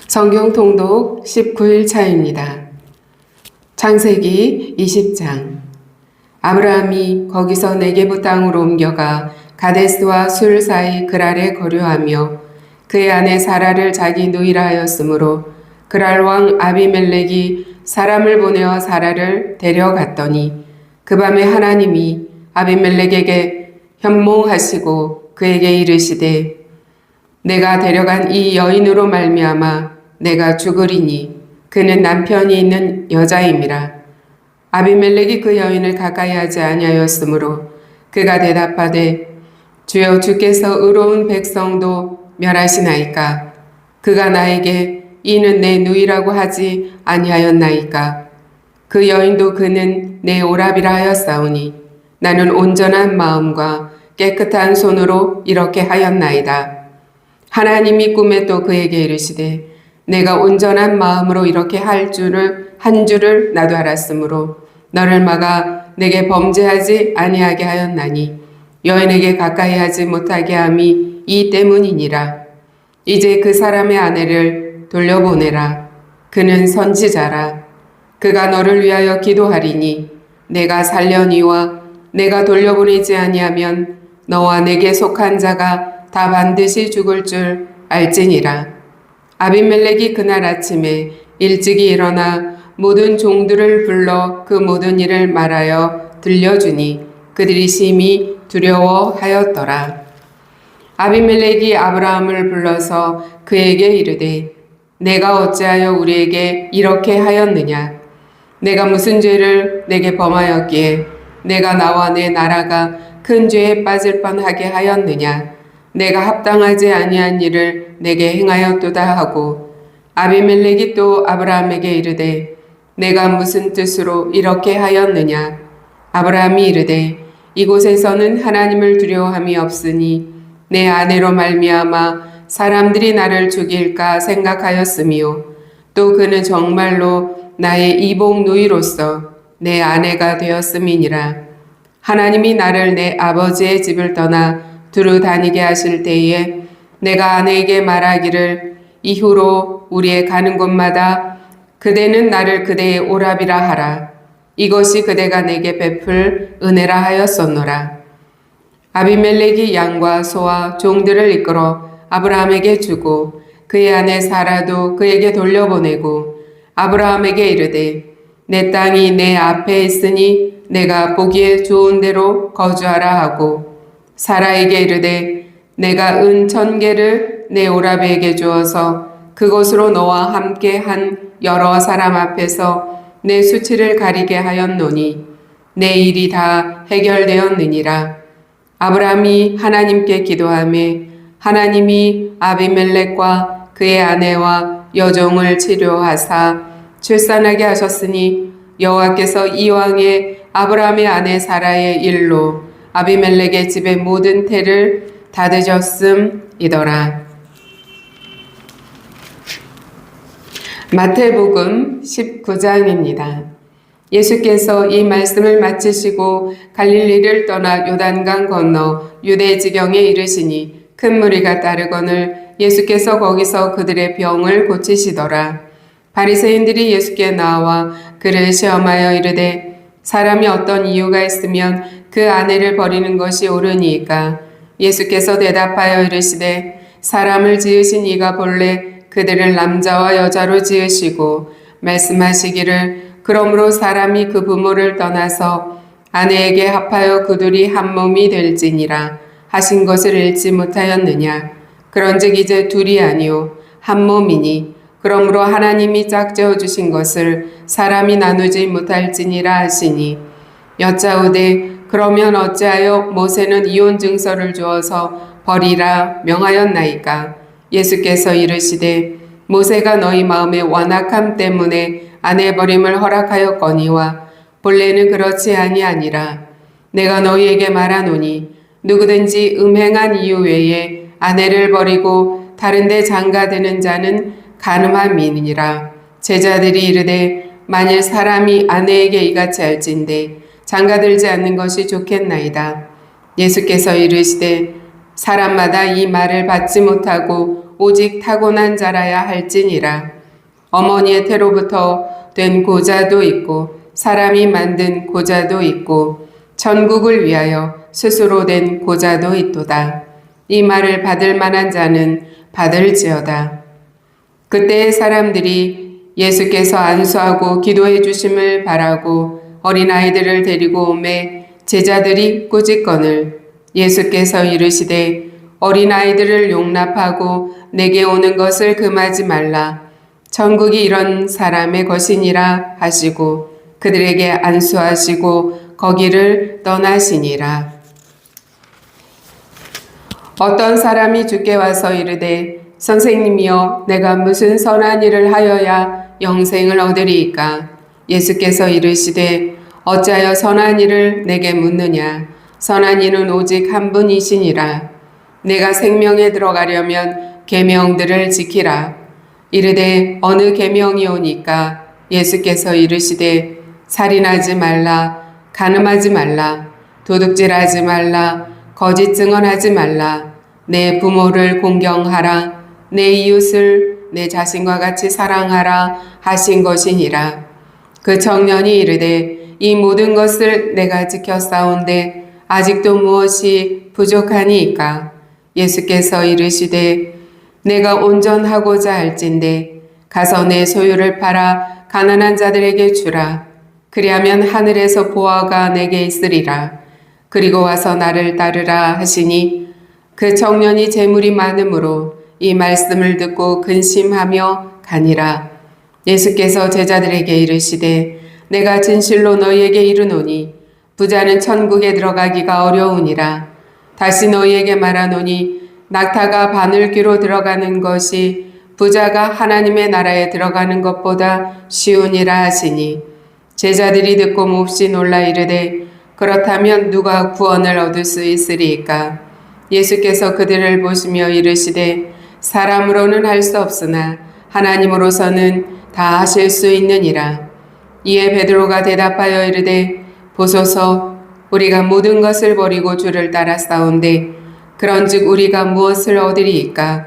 성경 통독 19일 차입니다. 창세기 20장. 아브라함이 거기서 네게부 땅으로 옮겨가 가데스와 술 사이 그랄에 거류하며 그의 아내 사라를 자기 누이라 하였으므로 그랄 왕 아비멜렉이 사람을 보내어 사라를 데려갔더니 그 밤에 하나님이 아비멜렉에게 현몽하시고 그에게 이르시되 내가 데려간 이 여인으로 말미암아 내가 죽으리니 그는 남편이 있는 여자임이라. 아비멜렉이 그 여인을 가까이 하지 아니하였으므로 그가 대답하되 주여 주께서 의로운 백성도 멸하시나이까. 그가 나에게 이는 내 누이라고 하지 아니하였나이까. 그 여인도 그는 내 오랍이라 하였사오니 나는 온전한 마음과 깨끗한 손으로 이렇게 하였나이다. 하나님이 꿈에 또 그에게 이르시되 내가 온전한 마음으로 이렇게 한 줄을 나도 알았으므로 너를 막아 내게 범죄하지 아니하게 하였나니 여인에게 가까이 하지 못하게 함이 이 때문이니라. 이제 그 사람의 아내를 돌려보내라. 그는 선지자라. 그가 너를 위하여 기도하리니 내가 살려니와 내가 돌려보내지 아니하면 너와 내게 속한 자가 다 반드시 죽을 줄 알지니라. 아비멜렉이 그날 아침에 일찍이 일어나 모든 종들을 불러 그 모든 일을 말하여 들려주니 그들이 심히 두려워하였더라. 아비멜렉이 아브라함을 불러서 그에게 이르되 내가 어찌하여 우리에게 이렇게 하였느냐? 내가 무슨 죄를 내게 범하였기에 내가 나와 내 나라가 큰 죄에 빠질 뻔하게 하였느냐? 내가 합당하지 아니한 일을 내게 행하였도다 하고 아비멜렉이 또 아브라함에게 이르되 내가 무슨 뜻으로 이렇게 하였느냐? 아브라함이 이르되 이곳에서는 하나님을 두려워함이 없으니 내 아내로 말미암아 사람들이 나를 죽일까 생각하였으며 또 그는 정말로 나의 이복 누이로서 내 아내가 되었음이니라. 하나님이 나를 내 아버지의 집을 떠나 두루 다니게 하실 때에 내가 아내에게 말하기를 이후로 우리의 가는 곳마다 그대는 나를 그대의 오랍이라 하라. 이것이 그대가 내게 베풀 은혜라 하였었노라. 아비멜렉이 양과 소와 종들을 이끌어 아브라함에게 주고 그의 아내 사라도 그에게 돌려보내고 아브라함에게 이르되 내 땅이 내 앞에 있으니 내가 보기에 좋은 데로 거주하라 하고 사라에게 이르되 내가 은 1000개를 내 오랍에게 주어서 그곳으로 너와 함께 한 여러 사람 앞에서 내 수치를 가리게 하였노니 내 일이 다 해결되었느니라. 아브라함이 하나님께 기도하며 하나님이 아비멜렉과 그의 아내와 여종을 치료하사 출산하게 하셨으니 여호와께서 이왕에 아브라함의 아내 사라의 일로 아비멜렉의 집의 모든 태를 닫으셨음이더라. 마태복음 19장입니다. 예수께서 이 말씀을 마치시고 갈릴리를 떠나 요단강 건너 유대 지경에 이르시니 큰 무리가 따르거늘 예수께서 거기서 그들의 병을 고치시더라. 바리새인들이 예수께 나와 그를 시험하여 이르되 사람이 어떤 이유가 있으면 그 아내를 버리는 것이 옳으니까? 예수께서 대답하여 이르시되 사람을 지으신 이가 본래 그들을 남자와 여자로 지으시고 말씀하시기를 그러므로 사람이 그 부모를 떠나서 아내에게 합하여 그둘이 한 몸이 될지니라 하신 것을 읽지 못하였느냐? 그런즉 이제 둘이 아니요 한 몸이니 그러므로 하나님이 짝지어 주신 것을 사람이 나누지 못할지니라 하시니 여짜오되 그러면 어찌하여 모세는 이혼 증서를 주어서 버리라 명하였나이까? 예수께서 이르시되 모세가 너희 마음의 완악함 때문에 아내 버림을 허락하였거니와 본래는 그렇지 아니하니라. 내가 너희에게 말하노니 누구든지 음행한 이유 외에 아내를 버리고 다른 데 장가드는 자는 간음함이니라. 제자들이 이르되 만일 사람이 아내에게 이같이 할진대 장가들지 않는 것이 좋겠나이다. 예수께서 이르시되 사람마다 이 말을 받지 못하고 오직 타고난 자라야 할지니라. 어머니의 태로부터 된 고자도 있고 사람이 만든 고자도 있고 천국을 위하여 스스로 된 고자도 있도다. 이 말을 받을 만한 자는 받을지어다. 그때 사람들이 예수께서 안수하고 기도해 주심을 바라고 어린아이들을 데리고 오매 제자들이 꾸짖거늘 예수께서 이르시되 어린아이들을 용납하고 내게 오는 것을 금하지 말라. 천국이 이런 사람의 것이니라 하시고 그들에게 안수하시고 거기를 떠나시니라. 어떤 사람이 주께 와서 이르되 선생님이여 내가 무슨 선한 일을 하여야 영생을 얻으리이까? 예수께서 이르시되 어찌하여 선한 일을 내게 묻느냐? 선한 이는 오직 한 분이시니라. 내가 생명에 들어가려면 계명들을 지키라. 이르되 어느 계명이오니까? 예수께서 이르시되 살인하지 말라, 간음하지 말라, 도둑질하지 말라, 거짓 증언하지 말라, 내 부모를 공경하라, 내 이웃을 내 자신과 같이 사랑하라 하신 것이니라. 그 청년이 이르되 이 모든 것을 내가 지켰사온데 아직도 무엇이 부족하니이까? 예수께서 이르시되 내가 온전하고자 할진대 가서 내 소유를 팔아 가난한 자들에게 주라. 그리하면 하늘에서 보화가 내게 있으리라. 그리고 와서 나를 따르라 하시니 그 청년이 재물이 많으므로 이 말씀을 듣고 근심하며 가니라. 예수께서 제자들에게 이르시되 내가 진실로 너희에게 이르노니 부자는 천국에 들어가기가 어려우니라. 다시 너희에게 말하노니 낙타가 바늘귀로 들어가는 것이 부자가 하나님의 나라에 들어가는 것보다 쉬우니라 하시니 제자들이 듣고 몹시 놀라 이르되 그렇다면 누가 구원을 얻을 수 있으리이까? 예수께서 그들을 보시며 이르시되 사람으로는 할 수 없으나 하나님으로서는 다 하실 수 있느니라. 이에 베드로가 대답하여 이르되 보소서 우리가 모든 것을 버리고 주를 따랐사온데 그런즉 우리가 무엇을 얻으리이까?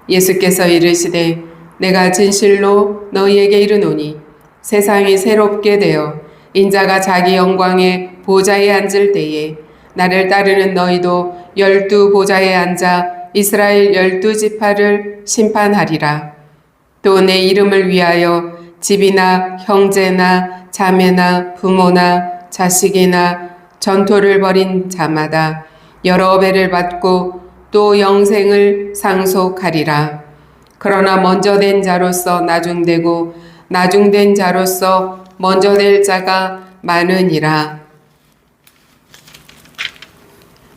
예수께서 이르시되 내가 진실로 너희에게 이르노니 세상이 새롭게 되어 인자가 자기 영광의 보좌에 앉을 때에 나를 따르는 너희도 12 보좌에 앉아 이스라엘 12지파를 심판하리라. 또 내 이름을 위하여 집이나 형제나 자매나 부모나 자식이나 전토를 벌인 자마다 여러 배를 받고 또 영생을 상속하리라. 그러나 먼저 된 자로서 나중되고 나중된 자로서 먼저 될 자가 많으니라.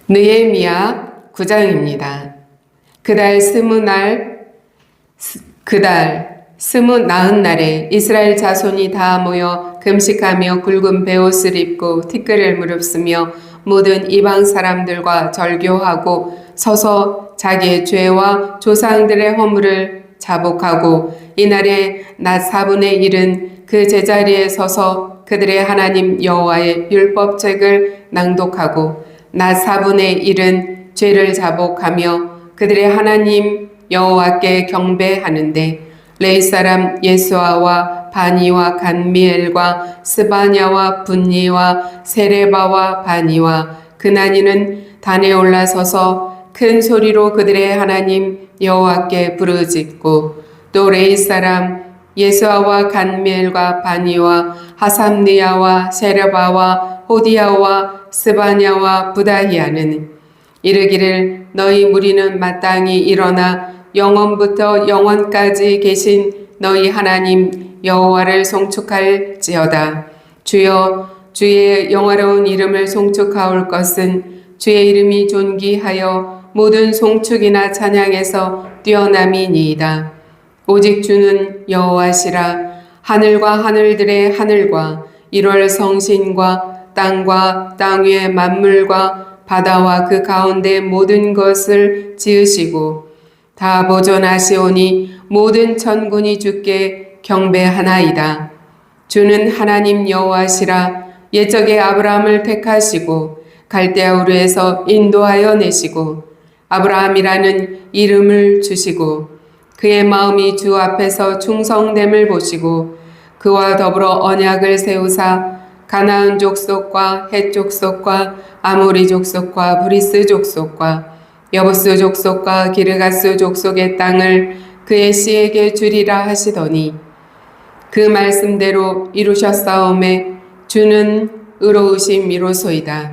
느헤미야 9장입니다. 그달 스무 나흔 날에 이스라엘 자손이 다 모여 금식하며 굵은 베옷을 입고 티끌을 무릅쓰며 모든 이방 사람들과 절교하고 서서 자기의 죄와 조상들의 허물을 자복하고 이날에 낮 4분의 1은 그 제자리에 서서 그들의 하나님 여호와의 율법책을 낭독하고 낮 4분의 1은 죄를 자복하며 그들의 하나님 여호와께 경배하는데 레위 사람 예수아와 바니와 간미엘과 스바냐와 분니와 세레바와 바니와 그나니는 단에 올라서서 큰 소리로 그들의 하나님 여호와께 부르짖고 또 레위 사람 예수아와 간미엘과 바니와 하삼니아와 세레바와 호디아와 스바냐와 부다히아는 이르기를 너희 무리는 마땅히 일어나 영원부터 영원까지 계신 너희 하나님 여호와를 송축할지어다. 주여 주의 영화로운 이름을 송축하올 것은 주의 이름이 존귀하여 모든 송축이나 찬양에서 뛰어남이니이다. 오직 주는 여호와시라. 하늘과 하늘들의 하늘과 1월 성신과 땅과 땅 위의 만물과 바다와 그 가운데 모든 것을 지으시고 다 보존하시오니 모든 천군이 주께 경배하나이다. 주는 하나님 여호와시라. 옛적에 아브라함을 택하시고 갈대아 우르에서 인도하여 내시고 아브라함이라는 이름을 주시고 그의 마음이 주 앞에서 충성됨을 보시고 그와 더불어 언약을 세우사 가나안 족속과 헷 족속과 아모리 족속과 브리스 족속과 여부스 족속과 기르가스 족속의 땅을 그의 씨에게 주리라 하시더니 그 말씀대로 이루셨사오매 주는 의로우심이로소이다.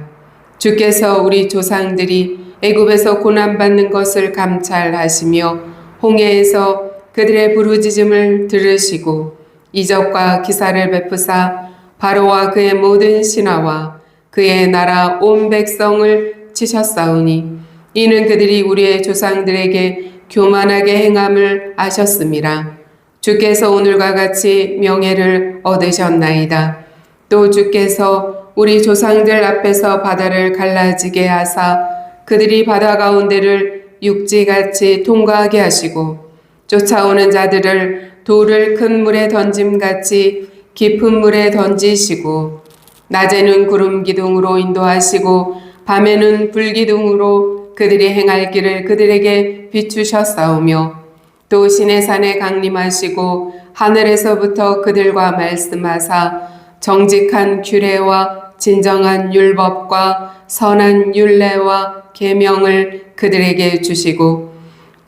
주께서 우리 조상들이 애굽에서 고난받는 것을 감찰하시며 홍해에서 그들의 부르짖음을 들으시고 이적과 기사를 베푸사 바로와 그의 모든 신하와 그의 나라 온 백성을 치셨사오니 이는 그들이 우리의 조상들에게 교만하게 행함을 아셨음이라. 주께서 오늘과 같이 명예를 얻으셨나이다. 또 주께서 우리 조상들 앞에서 바다를 갈라지게 하사 그들이 바다 가운데를 육지같이 통과하게 하시고 쫓아오는 자들을 돌을 큰 물에 던짐같이 깊은 물에 던지시고 낮에는 구름 기둥으로 인도하시고 밤에는 불 기둥으로 그들이 행할 길을 그들에게 비추셨사오며 또 시내산에 강림하시고 하늘에서부터 그들과 말씀하사 정직한 규례와 진정한 율법과 선한 율례와 계명을 그들에게 주시고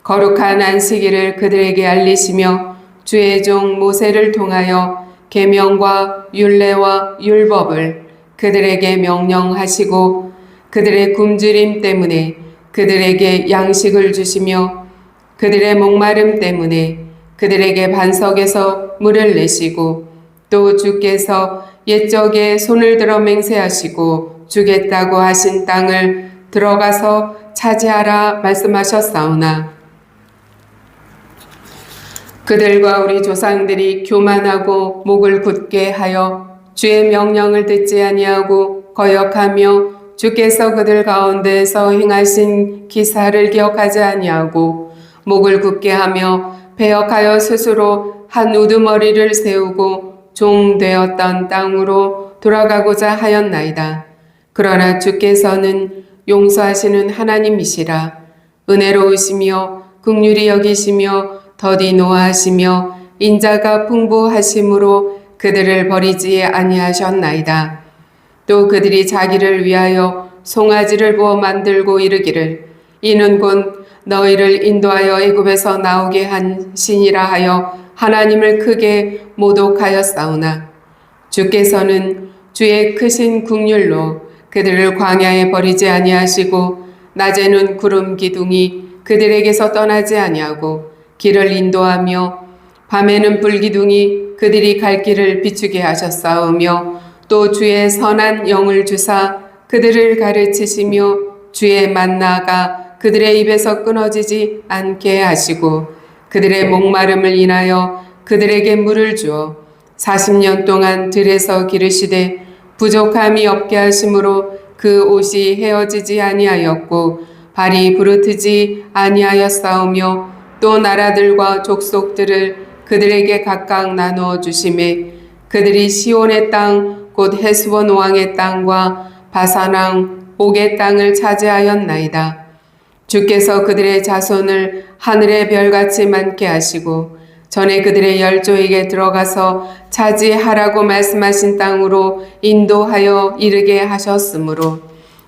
거룩한 안식일을 그들에게 알리시며 주의 종 모세를 통하여 계명과 율례와 율법을 그들에게 명령하시고 그들의 굶주림 때문에 그들에게 양식을 주시며 그들의 목마름 때문에 그들에게 반석에서 물을 내시고 또 주께서 옛적에 손을 들어 맹세하시고 주겠다고 하신 땅을 들어가서 차지하라 말씀하셨사오나 그들과 우리 조상들이 교만하고 목을 굳게 하여 주의 명령을 듣지 아니하고 거역하며 주께서 그들 가운데에서 행하신 기사를 기억하지 아니하고 목을 굳게 하며 배역하여 스스로 한 우두머리를 세우고 종되었던 땅으로 돌아가고자 하였나이다. 그러나 주께서는 용서하시는 하나님이시라. 은혜로우시며 긍휼히 여기시며 더디 노하시며 인자가 풍부하심으로 그들을 버리지 아니하셨나이다. 또 그들이 자기를 위하여 송아지를 부어 만들고 이르기를 이는 곧 너희를 인도하여 애굽에서 나오게 한 신이라 하여 하나님을 크게 모독하였사오나 주께서는 주의 크신 긍휼로 그들을 광야에 버리지 아니하시고 낮에는 구름 기둥이 그들에게서 떠나지 아니하고 길을 인도하며 밤에는 불 기둥이 그들이 갈 길을 비추게 하셨사오며 또 주의 선한 영을 주사 그들을 가르치시며 주의 만나가 그들의 입에서 끊어지지 않게 하시고 그들의 목마름을 인하여 그들에게 물을 주어 40년 동안 들에서 기르시되 부족함이 없게 하심으로 그 옷이 헤어지지 아니하였고 발이 부르트지 아니하였사오며 또 나라들과 족속들을 그들에게 각각 나누어 주심에 그들이 시온의 땅 곧 헤스본 왕의 땅과 바산 왕 옥의 땅을 차지하였나이다. 주께서 그들의 자손을 하늘의 별같이 많게 하시고 전에 그들의 열조에게 들어가서 차지하라고 말씀하신 땅으로 인도하여 이르게 하셨으므로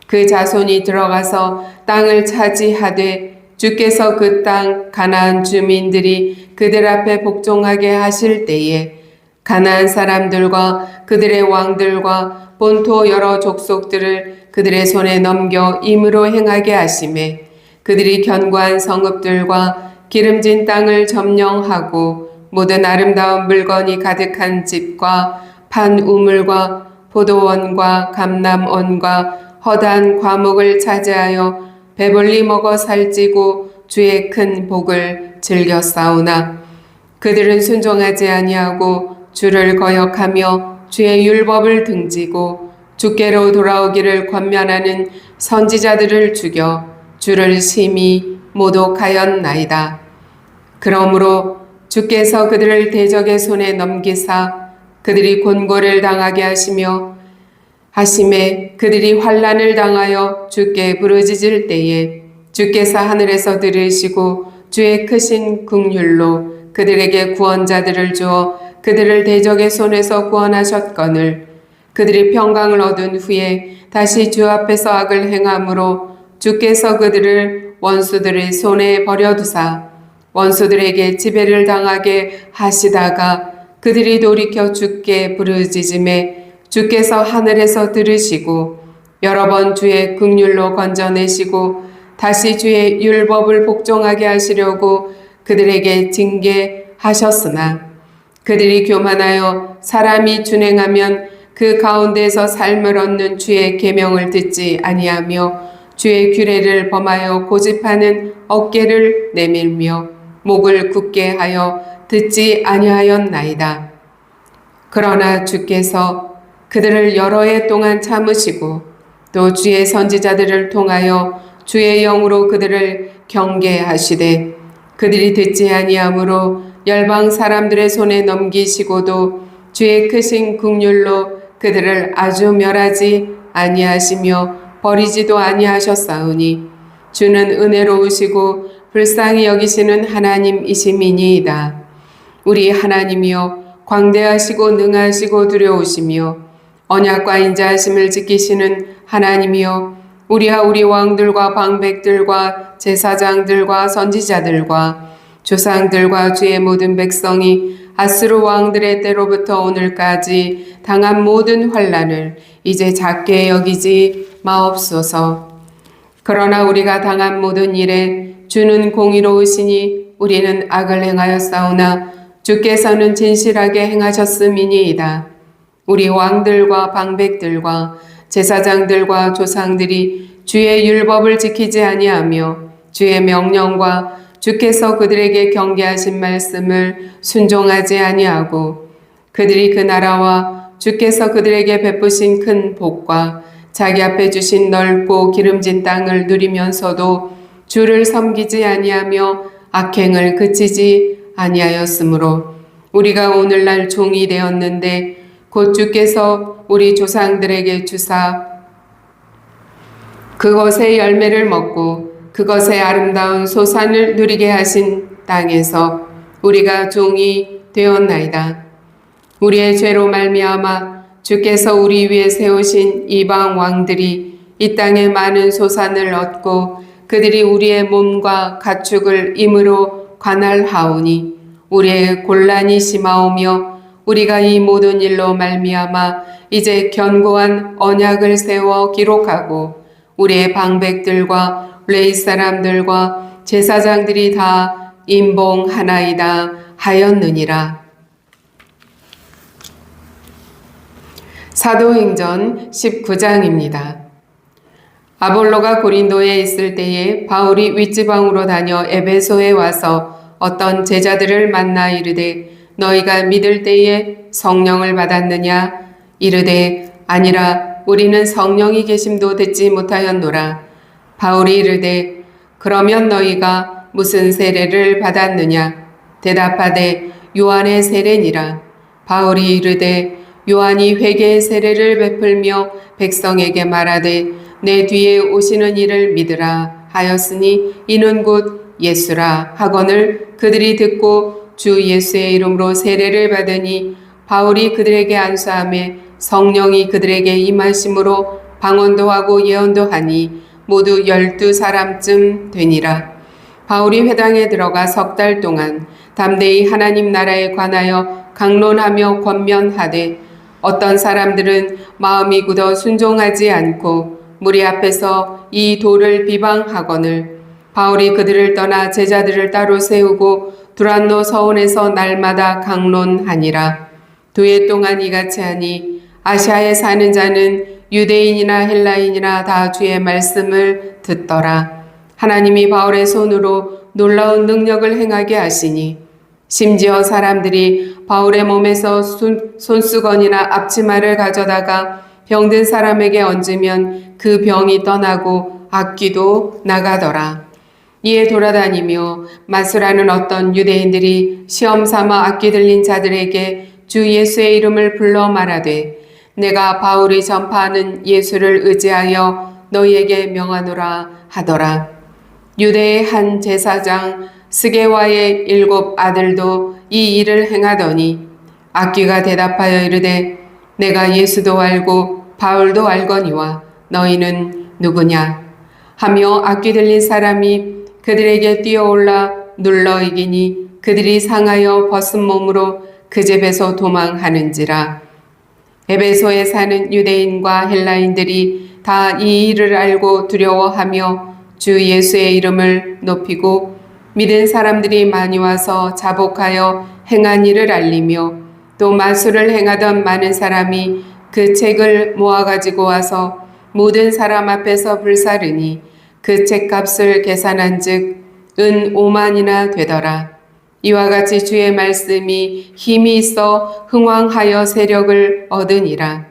그 자손이 들어가서 땅을 차지하되 주께서 그 땅 가나안 주민들이 그들 앞에 복종하게 하실 때에 가나안 사람들과 그들의 왕들과 본토 여러 족속들을 그들의 손에 넘겨 임으로 행하게 하시매 그들이 견고한 성읍들과 기름진 땅을 점령하고 모든 아름다운 물건이 가득한 집과 판 우물과 포도원과 감람원과 허다한 과목을 차지하여 배불리 먹어 살찌고 주의 큰 복을 즐겨 싸우나 그들은 순종하지 아니하고 주를 거역하며 주의 율법을 등지고 주께로 돌아오기를 권면하는 선지자들을 죽여 주를 심히 모독하였나이다. 그러므로 주께서 그들을 대적의 손에 넘기사 그들이 곤고를 당하게 하심에 그들이 환난을 당하여 주께 부르짖을 때에 주께서 하늘에서 들으시고 주의 크신 긍휼로 그들에게 구원자들을 주어 그들을 대적의 손에서 구원하셨거늘 그들이 평강을 얻은 후에 다시 주 앞에서 악을 행함으로 주께서 그들을 원수들의 손에 버려두사 원수들에게 지배를 당하게 하시다가 그들이 돌이켜 주께 부르짖음에 주께서 하늘에서 들으시고 여러 번 주의 긍휼로 건져내시고 다시 주의 율법을 복종하게 하시려고 그들에게 징계하셨으나 그들이 교만하여 사람이 준행하면 그 가운데서 삶을 얻는 주의 계명을 듣지 아니하며 주의 규례를 범하여 고집하는 어깨를 내밀며 목을 굳게 하여 듣지 아니하였나이다. 그러나 주께서 그들을 여러 해 동안 참으시고 또 주의 선지자들을 통하여 주의 영으로 그들을 경계하시되 그들이 듣지 아니하므로 열방 사람들의 손에 넘기시고도 주의 크신 긍휼로 그들을 아주 멸하지 아니하시며 버리지도 아니하셨사오니 주는 은혜로우시고 불쌍히 여기시는 하나님이심이니이다. 우리 하나님이여 광대하시고 능하시고 두려우시며 언약과 인자하심을 지키시는 하나님이여 우리와 우리 왕들과 방백들과 제사장들과 선지자들과 조상들과 주의 모든 백성이 아스루 왕들의 때로부터 오늘까지 당한 모든 환난을 이제 작게 여기지 마옵소서. 그러나 우리가 당한 모든 일에 주는 공의로우시니 우리는 악을 행하였사오나 주께서는 진실하게 행하셨음이니이다. 우리 왕들과 방백들과 제사장들과 조상들이 주의 율법을 지키지 아니하며 주의 명령과 주께서 그들에게 경계하신 말씀을 순종하지 아니하고 그들이 그 나라와 주께서 그들에게 베푸신 큰 복과 자기 앞에 주신 넓고 기름진 땅을 누리면서도 주를 섬기지 아니하며 악행을 그치지 아니하였으므로 우리가 오늘날 종이 되었는데 곧 주께서 우리 조상들에게 주사 그것의 열매를 먹고 그것의 아름다운 소산을 누리게 하신 땅에서 우리가 종이 되었나이다. 우리의 죄로 말미암아 주께서 우리 위에 세우신 이방 왕들이 이 땅에 많은 소산을 얻고 그들이 우리의 몸과 가축을 임으로 관할하오니 우리의 곤란이 심하오며 우리가 이 모든 일로 말미암아 이제 견고한 언약을 세워 기록하고 우리의 방백들과 레위 사람들과 제사장들이 다 임봉하나이다 하였느니라. 사도행전 19장입니다. 아볼로가 고린도에 있을 때에 바울이 윗지방으로 다녀 에베소에 와서 어떤 제자들을 만나 이르되 너희가 믿을 때에 성령을 받았느냐? 이르되 아니라 우리는 성령이 계심도 듣지 못하였노라. 바울이 이르되 그러면 너희가 무슨 세례를 받았느냐? 대답하되 요한의 세례니라. 바울이 이르되 요한이 회개의 세례를 베풀며 백성에게 말하되 내 뒤에 오시는 이를 믿으라 하였으니 이는 곧 예수라 하거늘 그들이 듣고 주 예수의 이름으로 세례를 받으니 바울이 그들에게 안수하며 성령이 그들에게 임하심으로 방언도 하고 예언도 하니 모두 12사람쯤 되니라. 바울이 회당에 들어가 3달 동안 담대히 하나님 나라에 관하여 강론하며 권면하되 어떤 사람들은 마음이 굳어 순종하지 않고 무리 앞에서 이 돌을 비방하거늘 바울이 그들을 떠나 제자들을 따로 세우고 두란노 서원에서 날마다 강론하니라. 2해 동안 이같이 하니 아시아에 사는 자는 유대인이나 헬라인이나 다 주의 말씀을 듣더라. 하나님이 바울의 손으로 놀라운 능력을 행하게 하시니 심지어 사람들이 바울의 몸에서 손수건이나 앞치마를 가져다가 병든 사람에게 얹으면 그 병이 떠나고 악귀도 나가더라. 이에 돌아다니며 마수라는 어떤 유대인들이 시험 삼아 악귀 들린 자들에게 주 예수의 이름을 불러 말하되 내가 바울이 전파하는 예수를 의지하여 너희에게 명하노라 하더라. 유대의 한 제사장 스게와의 7 아들도 이 일을 행하더니 악귀가 대답하여 이르되 내가 예수도 알고 바울도 알거니와 너희는 누구냐 하며 악귀 들린 사람이 그들에게 뛰어올라 눌러 이기니 그들이 상하여 벗은 몸으로 그 집에서 도망하는지라. 에베소에 사는 유대인과 헬라인들이 다 이 일을 알고 두려워하며 주 예수의 이름을 높이고 믿은 사람들이 많이 와서 자복하여 행한 일을 알리며 또 마술을 행하던 많은 사람이 그 책을 모아가지고 와서 모든 사람 앞에서 불사르니 그 책값을 계산한 즉 은 5만이나 되더라. 이와 같이 주의 말씀이 힘이 있어 흥왕하여 세력을 얻으니라.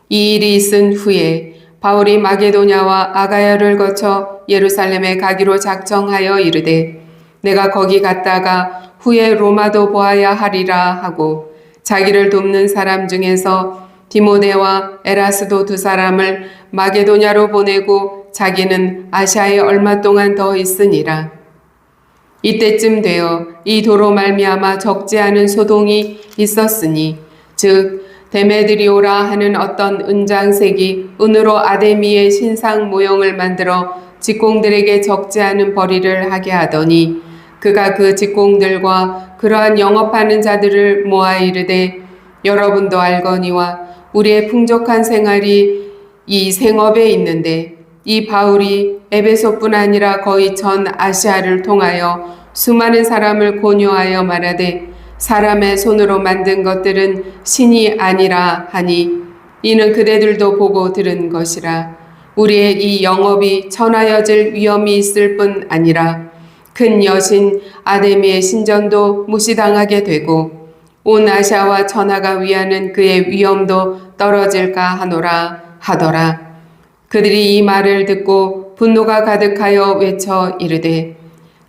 이 일이 있은 후에 바울이 마게도냐와 아가야를 거쳐 예루살렘에 가기로 작정하여 이르되 내가 거기 갔다가 후에 로마도 보아야 하리라 하고 자기를 돕는 사람 중에서 디모데와 에라스도 2 사람을 마게도냐로 보내고 자기는 아시아에 얼마 동안 더 있으니라. 이때쯤 되어 이 도로 말미암아 적지 않은 소동이 있었으니 즉 데메드리오라 하는 어떤 은장색이 은으로 아데미의 신상 모형을 만들어 직공들에게 적지 않은 벌이를 하게 하더니 그가 그 직공들과 그러한 영업하는 자들을 모아 이르되 여러분도 알거니와 우리의 풍족한 생활이 이 생업에 있는데 이 바울이 에베소뿐 아니라 거의 전 아시아를 통하여 수많은 사람을 권유하여 말하되 사람의 손으로 만든 것들은 신이 아니라 하니 이는 그대들도 보고 들은 것이라. 우리의 이 영업이 천하여질 위험이 있을 뿐 아니라 큰 여신 아데미의 신전도 무시당하게 되고 온 아시아와 천하가 위하는 그의 위엄도 떨어질까 하노라 하더라. 그들이 이 말을 듣고 분노가 가득하여 외쳐 이르되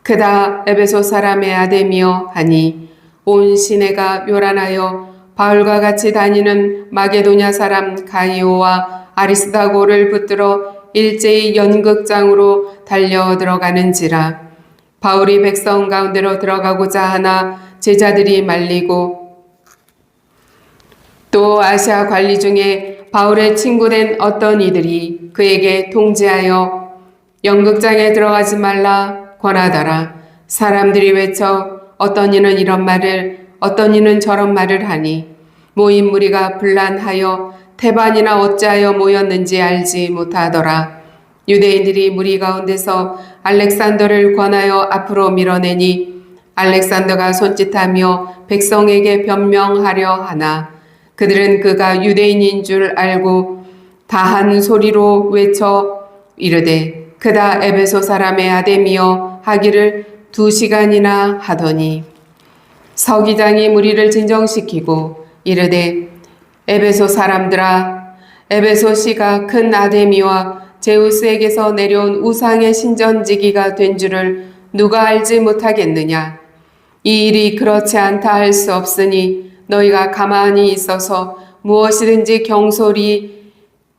그다 에베소 사람의 아데미여 하니 온 시내가 요란하여 바울과 같이 다니는 마게도냐 사람 가이오와 아리스다고를 붙들어 일제히 연극장으로 달려 들어가는지라. 바울이 백성 가운데로 들어가고자 하나 제자들이 말리고 또 아시아 관리 중에 바울의 친구된 어떤 이들이 그에게 통지하여 연극장에 들어가지 말라 권하더라. 사람들이 외쳐 어떤 이는 이런 말을 어떤 이는 저런 말을 하니 모인 무리가 분란하여 태반이나 어찌하여 모였는지 알지 못하더라. 유대인들이 무리 가운데서 알렉산더를 권하여 앞으로 밀어내니 알렉산더가 손짓하며 백성에게 변명하려 하나 그들은 그가 유대인인 줄 알고 다한 소리로 외쳐 이르되 그다 에베소 사람의 아데미여 하기를 2시간이나 하더니 서기장이 무리를 진정시키고 이르되 에베소 사람들아 에베소 시가 큰 아데미와 제우스에게서 내려온 우상의 신전지기가 된 줄을 누가 알지 못하겠느냐. 이 일이 그렇지 않다 할 수 없으니 너희가 가만히 있어서 무엇이든지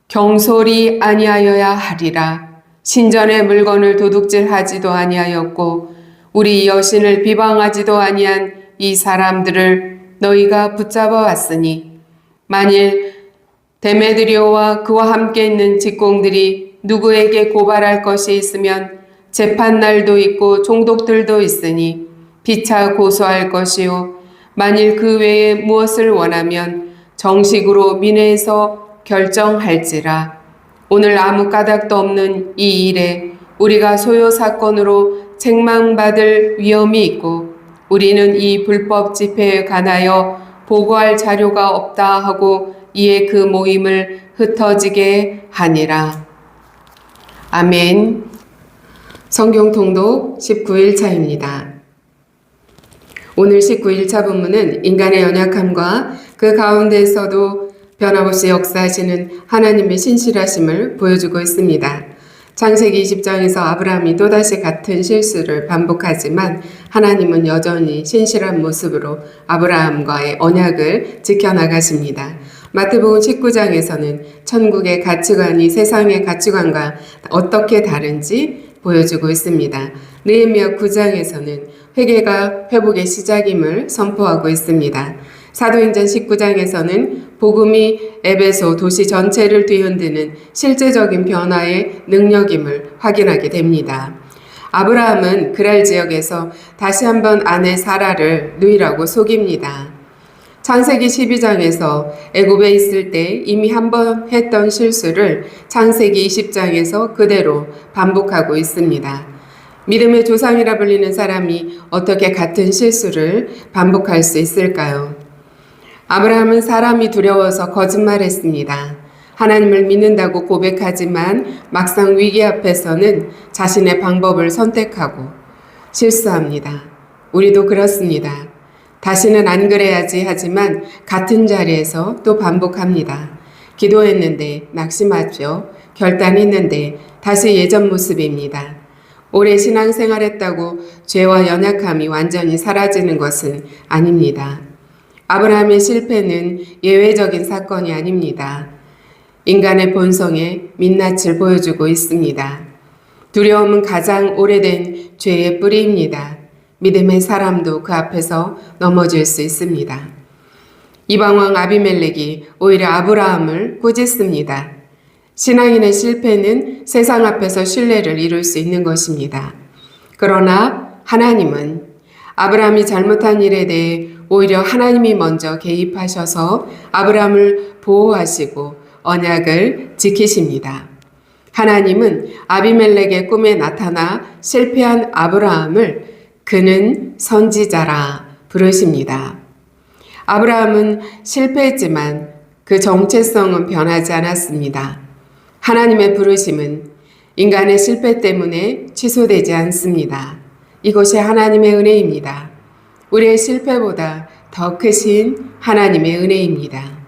경솔이 아니하여야 하리라. 신전의 물건을 도둑질하지도 아니하였고 우리 여신을 비방하지도 아니한 이 사람들을 너희가 붙잡아 왔으니 만일 데메드리오와 그와 함께 있는 직공들이 누구에게 고발할 것이 있으면 재판날도 있고 종독들도 있으니 피차 고소할 것이요 만일 그 외에 무엇을 원하면 정식으로 민회에서 결정할지라. 오늘 아무 까닭도 없는 이 일에 우리가 소요 사건으로 책망받을 위험이 있고 우리는 이 불법 집회에 관하여 보고할 자료가 없다 하고 이에 그 모임을 흩어지게 하니라. 아멘. 성경 통독 19일차입니다. 오늘 19일차 본문은 인간의 연약함과 그 가운데서도 변함없이 역사하시는 하나님의 신실하심을 보여주고 있습니다. 창세기 20장에서 아브라함이 또다시 같은 실수를 반복하지만 하나님은 여전히 신실한 모습으로 아브라함과의 언약을 지켜나가십니다. 마태복음 19장에서는 천국의 가치관이 세상의 가치관과 어떻게 다른지 보여주고 있습니다. 느헤미야 9장에서는 회개가 회복의 시작임을 선포하고 있습니다. 사도행전 19장에서는 복음이 에베소 도시 전체를 뒤흔드는 실제적인 변화의 능력임을 확인하게 됩니다. 아브라함은 그랄 지역에서 다시 한번 아내 사라를 누이라고 속입니다. 창세기 12장에서 애굽에 있을 때 이미 한 번 했던 실수를 창세기 20장에서 그대로 반복하고 있습니다. 믿음의 조상이라 불리는 사람이 어떻게 같은 실수를 반복할 수 있을까요? 아브라함은 사람이 두려워서 거짓말했습니다. 하나님을 믿는다고 고백하지만 막상 위기 앞에서는 자신의 방법을 선택하고 실수합니다. 우리도 그렇습니다. 다시는 안 그래야지 하지만 같은 자리에서 또 반복합니다. 기도했는데 낙심하죠. 결단했는데 다시 예전 모습입니다. 오래 신앙생활했다고 죄와 연약함이 완전히 사라지는 것은 아닙니다. 아브라함의 실패는 예외적인 사건이 아닙니다. 인간의 본성에 민낯을 보여주고 있습니다. 두려움은 가장 오래된 죄의 뿌리입니다. 믿음의 사람도 그 앞에서 넘어질 수 있습니다. 이방왕 아비멜렉이 오히려 아브라함을 꾸짖습니다. 신앙인의 실패는 세상 앞에서 신뢰를 이룰 수 있는 것입니다. 그러나 하나님은 아브라함이 잘못한 일에 대해 오히려 하나님이 먼저 개입하셔서 아브라함을 보호하시고 언약을 지키십니다. 하나님은 아비멜렉의 꿈에 나타나 실패한 아브라함을 그는 선지자라 부르십니다. 아브라함은 실패했지만 그 정체성은 변하지 않았습니다. 하나님의 부르심은 인간의 실패 때문에 취소되지 않습니다. 이것이 하나님의 은혜입니다. 우리의 실패보다 더 크신 하나님의 은혜입니다.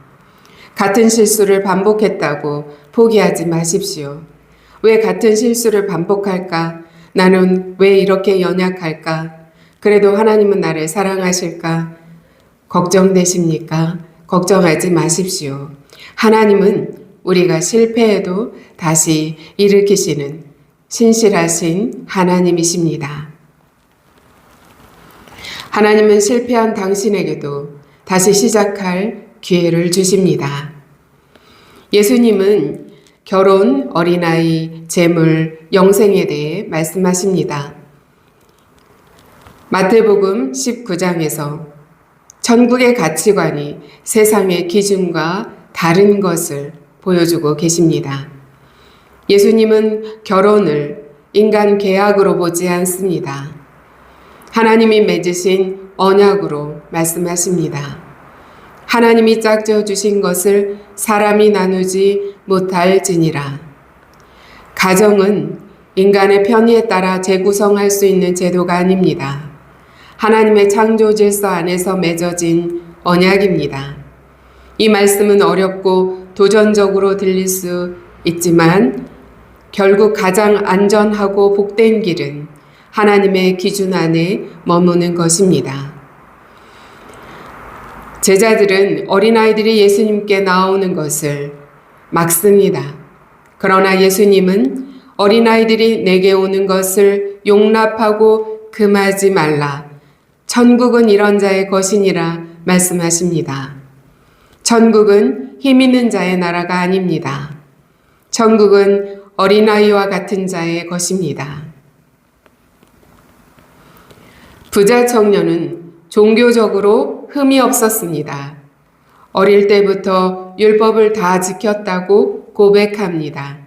같은 실수를 반복했다고 포기하지 마십시오. 왜 같은 실수를 반복할까? 나는 왜 이렇게 연약할까? 그래도 하나님은 나를 사랑하실까? 걱정되십니까? 걱정하지 마십시오. 하나님은 우리가 실패해도 다시 일으키시는 신실하신 하나님이십니다. 하나님은 실패한 당신에게도 다시 시작할 기회를 주십니다. 예수님은 결혼, 어린아이, 재물, 영생에 대해 말씀하십니다. 마태복음 19장에서 천국의 가치관이 세상의 기준과 다른 것을 보여주고 계십니다. 예수님은 결혼을 인간 계약으로 보지 않습니다. 하나님이 맺으신 언약으로 말씀하십니다. 하나님이 짝지어 주신 것을 사람이 나누지 못할지니라. 가정은 인간의 편의에 따라 재구성할 수 있는 제도가 아닙니다. 하나님의 창조 질서 안에서 맺어진 언약입니다. 이 말씀은 어렵고 도전적으로 들릴 수 있지만 결국 가장 안전하고 복된 길은 하나님의 기준 안에 머무는 것입니다. 제자들은 어린아이들이 예수님께 나오는 것을 막습니다. 그러나 예수님은 어린아이들이 내게 오는 것을 용납하고 금하지 말라. 천국은 이런 자의 것이니라 말씀하십니다. 천국은 힘 있는 자의 나라가 아닙니다. 천국은 어린아이와 같은 자의 것입니다. 부자 청년은 종교적으로 흠이 없었습니다. 어릴 때부터 율법을 다 지켰다고 고백합니다.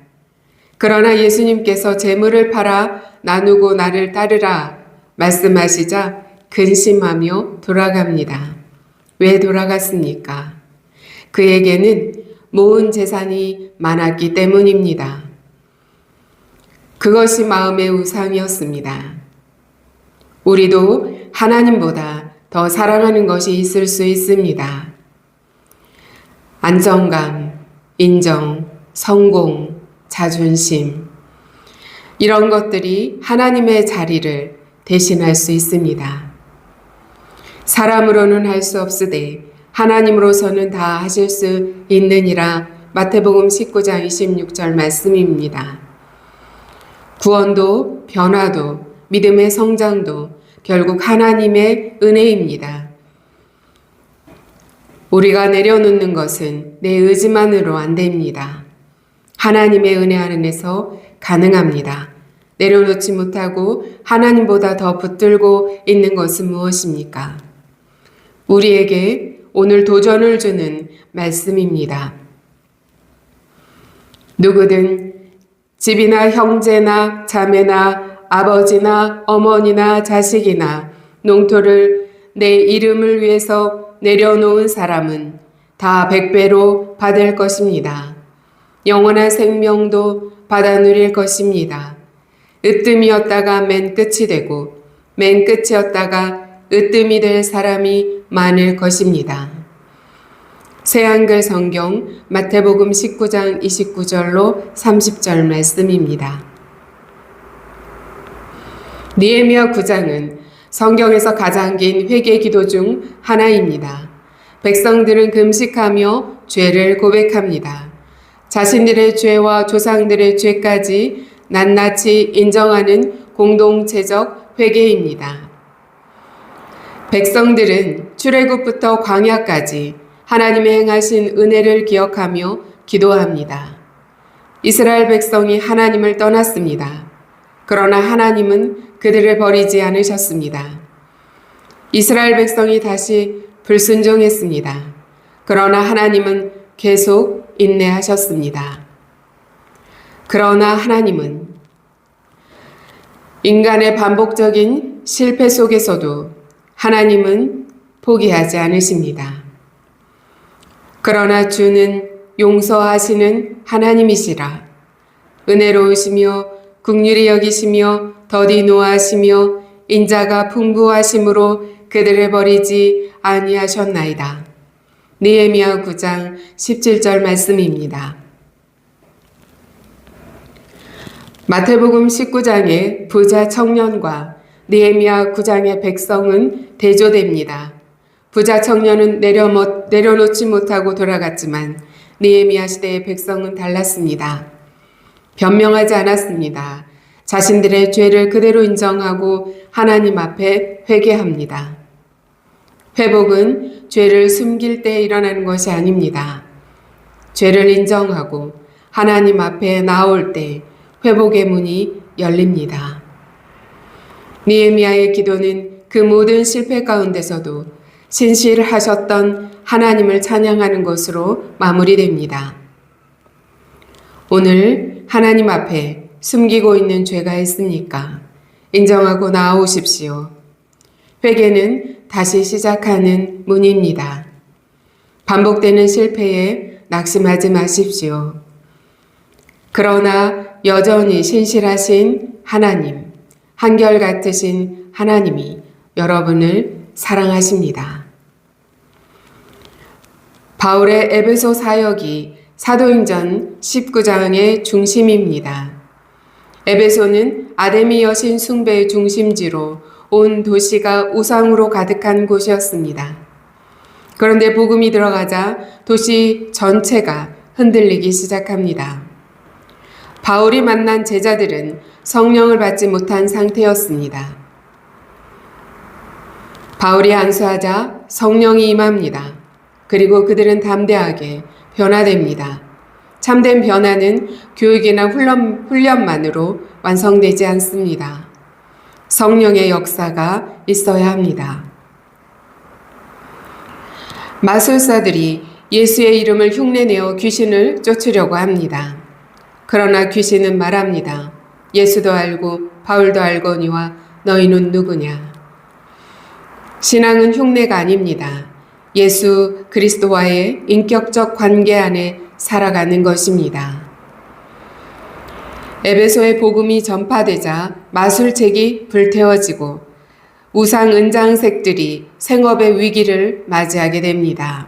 그러나 예수님께서 재물을 팔아 나누고 나를 따르라 말씀하시자 근심하며 돌아갑니다. 왜 돌아갔습니까? 그에게는 모은 재산이 많았기 때문입니다. 그것이 마음의 우상이었습니다. 우리도 하나님보다 더 사랑하는 것이 있을 수 있습니다. 안정감, 인정, 성공, 자존심. 이런 것들이 하나님의 자리를 대신할 수 있습니다. 사람으로는 할 수 없으되 하나님으로서는 다 하실 수 있느니라. 마태복음 19장 26절 말씀입니다. 구원도 변화도 믿음의 성장도 결국 하나님의 은혜입니다. 우리가 내려놓는 것은 내 의지만으로 안 됩니다. 하나님의 은혜 안에서 가능합니다. 내려놓지 못하고 하나님보다 더 붙들고 있는 것은 무엇입니까? 우리에게 오늘 도전을 주는 말씀입니다. 누구든 집이나 형제나 자매나 아버지나 어머니나 자식이나 농토를 내 이름을 위해서 내려놓은 사람은 다 100배로 받을 것입니다. 영원한 생명도 받아 누릴 것입니다. 으뜸이었다가 맨 끝이 되고 맨 끝이었다가 으뜸이 될 사람이 많을 것입니다. 새한글 성경 마태복음 19장 29절로 30절 말씀입니다. 느헤미야 9장은 성경에서 가장 긴 회개 기도 중 하나입니다. 백성들은 금식하며 죄를 고백합니다. 자신들의 죄와 조상들의 죄까지 낱낱이 인정하는 공동체적 회개입니다. 백성들은 출애굽부터 광야까지 하나님의 행하신 은혜를 기억하며 기도합니다. 이스라엘 백성이 하나님을 떠났습니다. 그러나 하나님은 그들을 버리지 않으셨습니다. 이스라엘 백성이 다시 불순종했습니다. 그러나 하나님은 계속 인내하셨습니다. 그러나 하나님은 인간의 반복적인 실패 속에서도 하나님은 포기하지 않으십니다. 그러나 주는 용서하시는 하나님이시라. 은혜로우시며 긍휼히 여기시며 더디 노하시며 인자가 풍부하심으로 그들을 버리지 아니하셨나이다. 느헤미야 9장 17절 말씀입니다. 마태복음 19장의 부자 청년과 느헤미야 9장의 백성은 대조됩니다. 부자 청년은 내려놓지 못하고 돌아갔지만 느헤미야 시대의 백성은 달랐습니다. 변명하지 않았습니다. 자신들의 죄를 그대로 인정하고 하나님 앞에 회개합니다. 회복은 죄를 숨길 때 일어나는 것이 아닙니다. 죄를 인정하고 하나님 앞에 나올 때 회복의 문이 열립니다. 느헤미야의 기도는 그 모든 실패 가운데서도 신실하셨던 하나님을 찬양하는 것으로 마무리됩니다. 오늘 하나님 앞에 숨기고 있는 죄가 있습니까? 인정하고 나아오십시오. 회개는 다시 시작하는 문입니다. 반복되는 실패에 낙심하지 마십시오. 그러나 여전히 신실하신 하나님, 한결같으신 하나님이 여러분을 사랑하십니다. 바울의 에베소 사역이 사도행전 19장의 중심입니다. 에베소는 아데미 여신 숭배의 중심지로 온 도시가 우상으로 가득한 곳이었습니다. 그런데 복음이 들어가자 도시 전체가 흔들리기 시작합니다. 바울이 만난 제자들은 성령을 받지 못한 상태였습니다. 바울이 안수하자 성령이 임합니다. 그리고 그들은 담대하게 변화됩니다. 참된 변화는 교육이나 훈련만으로 완성되지 않습니다. 성령의 역사가 있어야 합니다. 마술사들이 예수의 이름을 흉내내어 귀신을 쫓으려고 합니다. 그러나 귀신은 말합니다. 예수도 알고 바울도 알거니와 너희는 누구냐? 신앙은 흉내가 아닙니다. 예수 그리스도와의 인격적 관계 안에 살아가는 것입니다. 에베소의 복음이 전파되자 마술책이 불태워지고 우상 은장색들이 생업의 위기를 맞이하게 됩니다.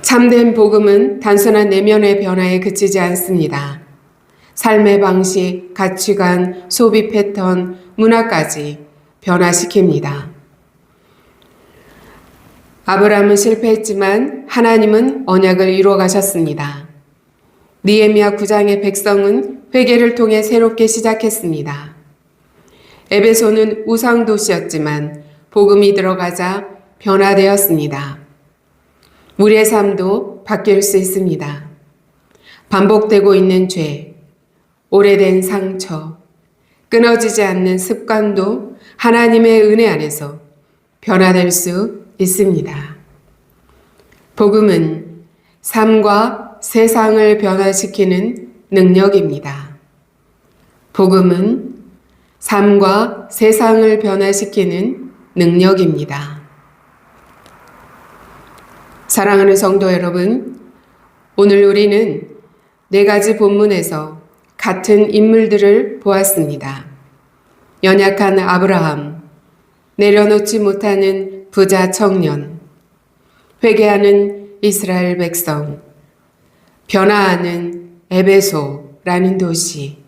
참된 복음은 단순한 내면의 변화에 그치지 않습니다. 삶의 방식, 가치관, 소비 패턴, 문화까지 변화시킵니다. 아브라함은 실패했지만 하나님은 언약을 이루어 가셨습니다. 느헤미야 9장의 백성은 회개를 통해 새롭게 시작했습니다. 에베소는 우상 도시였지만 복음이 들어가자 변화되었습니다. 우리의 삶도 바뀔 수 있습니다. 반복되고 있는 죄, 오래된 상처, 끊어지지 않는 습관도 하나님의 은혜 안에서 변화될 수 있습니다. 복음은 삶과 세상을 변화시키는 능력입니다. 복음은 삶과 세상을 변화시키는 능력입니다. 사랑하는 성도 여러분, 오늘 우리는 4가지 본문에서 같은 인물들을 보았습니다. 연약한 아브라함, 내려놓지 못하는 부자 청년, 회개하는 이스라엘 백성, 변화하는 에베소라는 도시.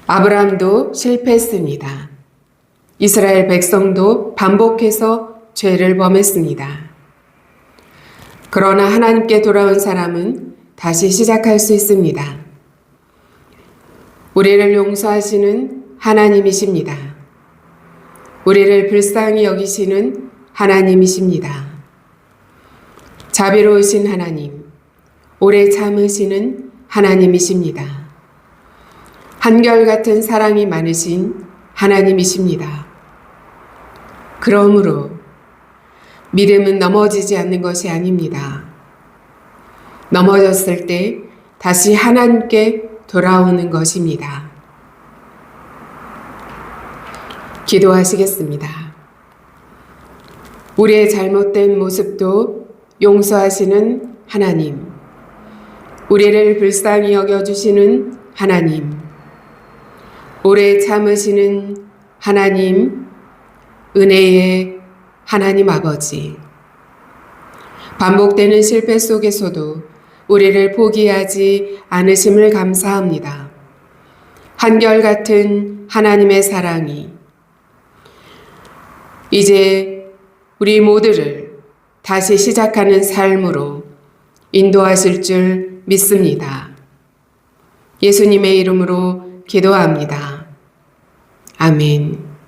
아브라함도 실패했습니다. 이스라엘 백성도 반복해서 죄를 범했습니다. 그러나 하나님께 돌아온 사람은 다시 시작할 수 있습니다. 우리를 용서하시는 하나님이십니다. 우리를 불쌍히 여기시는 하나님이십니다. 자비로우신 하나님, 오래 참으시는 하나님이십니다. 한결같은 사랑이 많으신 하나님이십니다. 그러므로 믿음은 넘어지지 않는 것이 아닙니다. 넘어졌을 때 다시 하나님께 돌아오는 것입니다. 기도하시겠습니다. 우리의 잘못된 모습도 용서하시는 하나님, 우리를 불쌍히 여겨주시는 하나님, 오래 참으시는 하나님, 은혜의 하나님 아버지, 반복되는 실패 속에서도 우리를 포기하지 않으심을 감사합니다. 한결같은 하나님의 사랑이 이제 우리 모두를 다시 시작하는 삶으로 인도하실 줄 믿습니다. 예수님의 이름으로 기도합니다. 아멘.